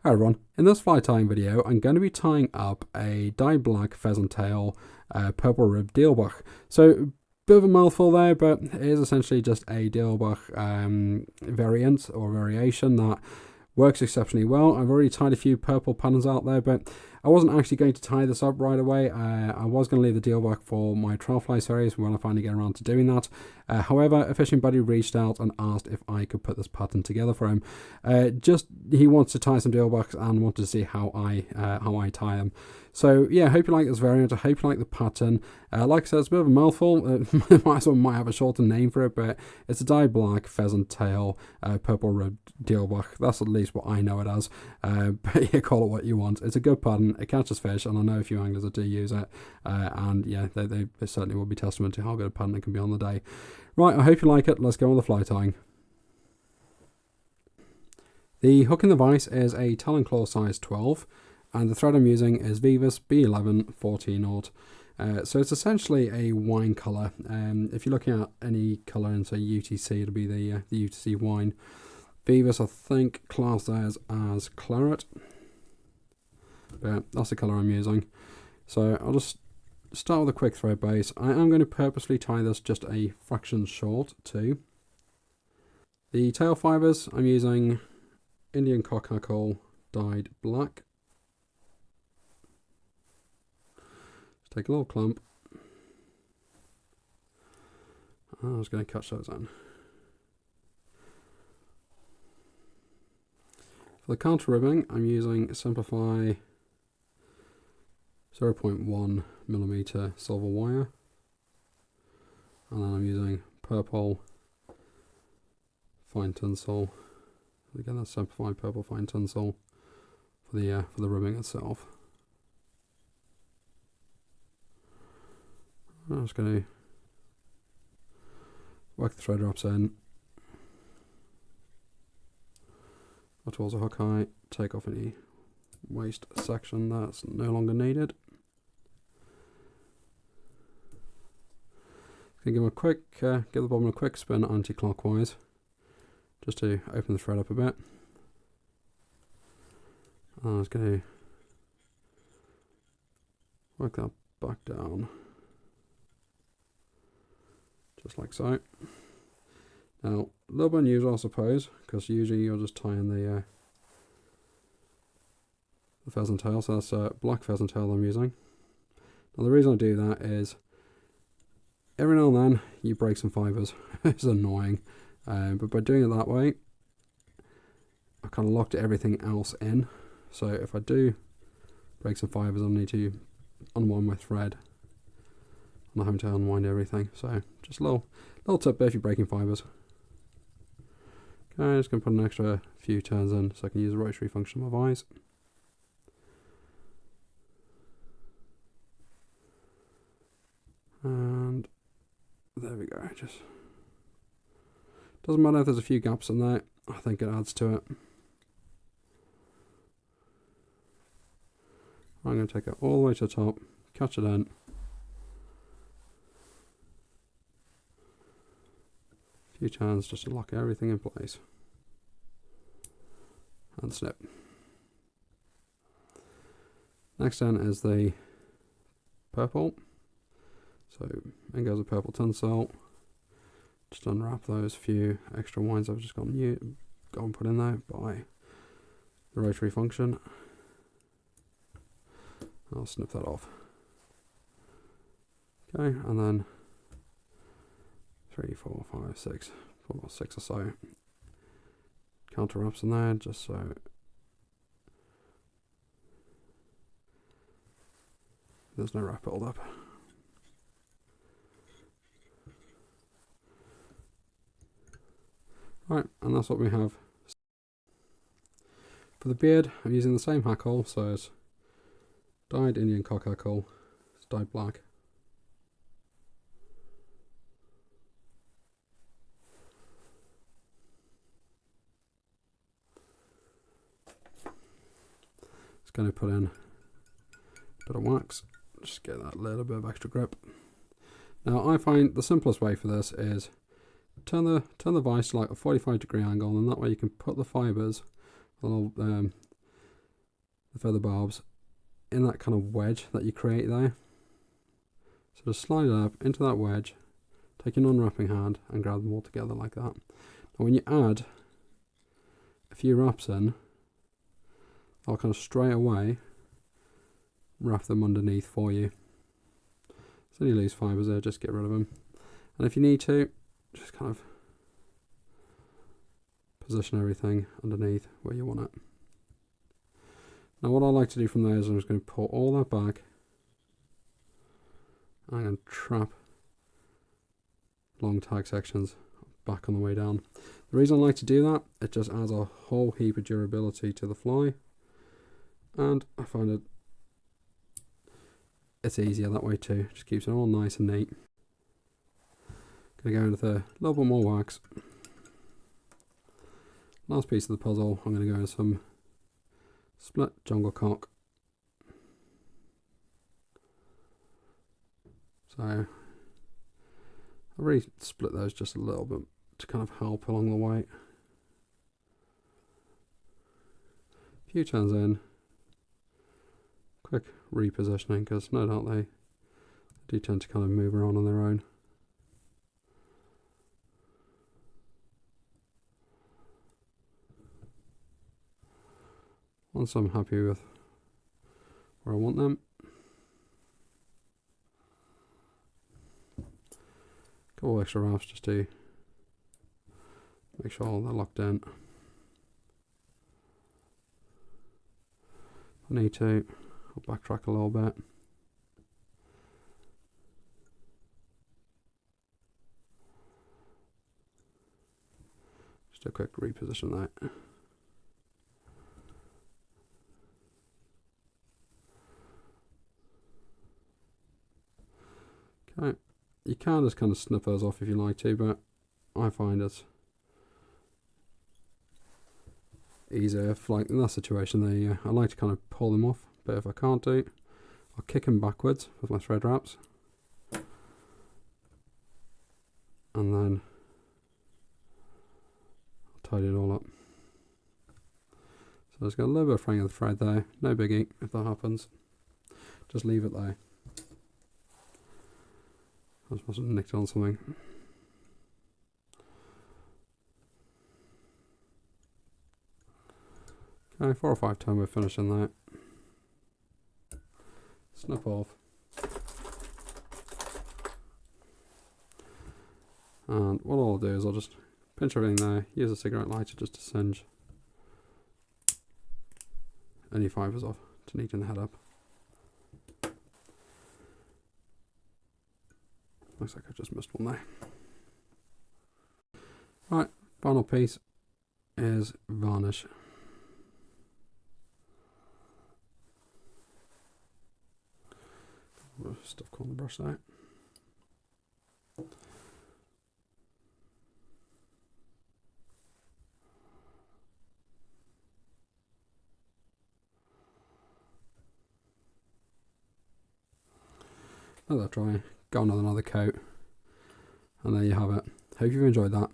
Hi everyone, in this fly tying video I'm going to be tying up a dyed black pheasant tail purple rib Diawl Bach. So bit of a mouthful there, but it is essentially just a Diawl Bach variant or variation that works exceptionally well. I've already tied a few purple patterns out there, but I wasn't actually going to tie this up right away. I was going to leave the Diawl Bach for my trial fly series when I finally get around to doing that. However, a fishing buddy reached out and asked if I could put this pattern together for him. He wants to tie some Diawl Bachs and wanted to see how I tie them. So yeah, I hope you like this variant. I hope you like the pattern. Like I said, it's a bit of a mouthful. might have a shorter name for it, but it's a dyed black pheasant tail purple rib Diawl Bach. That's at least what I know it as. But you call it what you want. It's a good pattern. It catches fish, and I know a few anglers that do use it. And yeah, they certainly will be testament to how good a pattern it can be on the day. Right, I hope you like it. Let's go on the fly tying. The hook in the vise is a talon claw size 12. And the thread I'm using is Vivus B11 14/0. So it's essentially a wine colour. If you're looking at any colour in say UTC, it'll be the UTC wine. Vivus, I think, classed theirs as claret. But that's the colour I'm using. So I'll just start with a quick thread base. I am going to purposely tie this just a fraction short too. The tail fibres, I'm using Indian cockhackle dyed black. Take a little clump. I was going to catch those in. For the counter ribbing, I'm using Simplify 0.1mm silver wire. And then I'm using purple fine tinsel. Again, that's Simplified purple fine tinsel for the ribbing itself. I'm just going to work the thread wraps in, go towards the hook eye, take off any waste section that's no longer needed. Give them a quick, give the bobbin a quick spin anti-clockwise, just to open the thread up a bit. And I was going to work that back down. Just like so. Now, a little bit unusual, I suppose, because usually you're just tying the pheasant tail. So that's a black pheasant tail I'm using. Now, the reason I do that is every now and then you break some fibres. It's annoying, but by doing it that way, I kind of locked everything else in. So if I do break some fibres, I'll need to unwind my thread. I'm not having to unwind everything, so just a little tip there if you're breaking fibres. Okay, I'm just going to put an extra few turns in so I can use the rotary function of my vise. And there we go. Just doesn't matter if there's a few gaps in there. I think it adds to it. I'm going to take it all the way to the top, catch it in. Few turns just to lock everything in place and snip. Next then is the purple, so in goes the purple tinsel. Just unwrap those few extra wines I've just got and put in there by the rotary function. I'll snip that off. Okay, and then 3, 4, 5, 6, 4, 6 or so counter wraps in there, just so there's no wrap build up. Right, and that's what we have. For the beard, I'm using the same hackle, so it's dyed Indian cockhackle, it's dyed black. Going to put in a bit of wax, just get that little bit of extra grip. Now I find the simplest way for this is turn the vise to like a 45-degree angle, and that way you can put the fibres, a little the feather barbs in that kind of wedge that you create there. So just slide it up into that wedge, take your non-wrapping hand and grab them all together like that. Now when you add a few wraps in, I'll kind of straight away wrap them underneath for you. So any loose fibres there, just get rid of them. And if you need to, just kind of position everything underneath where you want it. Now what I like to do from there is I'm just going to pull all that back. I'm going to trap long tag sections back on the way down. The reason I like to do that, it just adds a whole heap of durability to the fly, and I find it's easier that way too. Just keeps it all nice and neat. Gonna go in with a little bit more wax. Last piece of the puzzle, I'm gonna go in some split jungle cock. So I really split those just a little bit to kind of help along the way. A few turns in, quick repositioning, because no doubt they do tend to kind of move around on their own. Once I'm happy with where I want them, a couple extra wraps just to make sure they're locked in. If I need to, I'll backtrack a little bit. Just a quick reposition that. Okay, you can just kind of snip those off if you like to, but I find it's easier if, like in that situation there, I like to kind of pull them off, but if I can't do, I'll kick them backwards with my thread wraps, and then I'll tidy it all up. So I've got a little bit of fraying of the thread there, no biggie if that happens, just leave it there. I just must have nicked on something. Okay, 4 or 5 times we're finishing that. Snip off. And what I'll do is I'll just pinch everything there, use a cigarette lighter just to singe any fibres off to neaten the head up. Looks like I've just missed one there. Right, final piece is varnish. Stuff on the brush there. Let that dry, go on with another coat, and there you have it. Hope you've enjoyed that.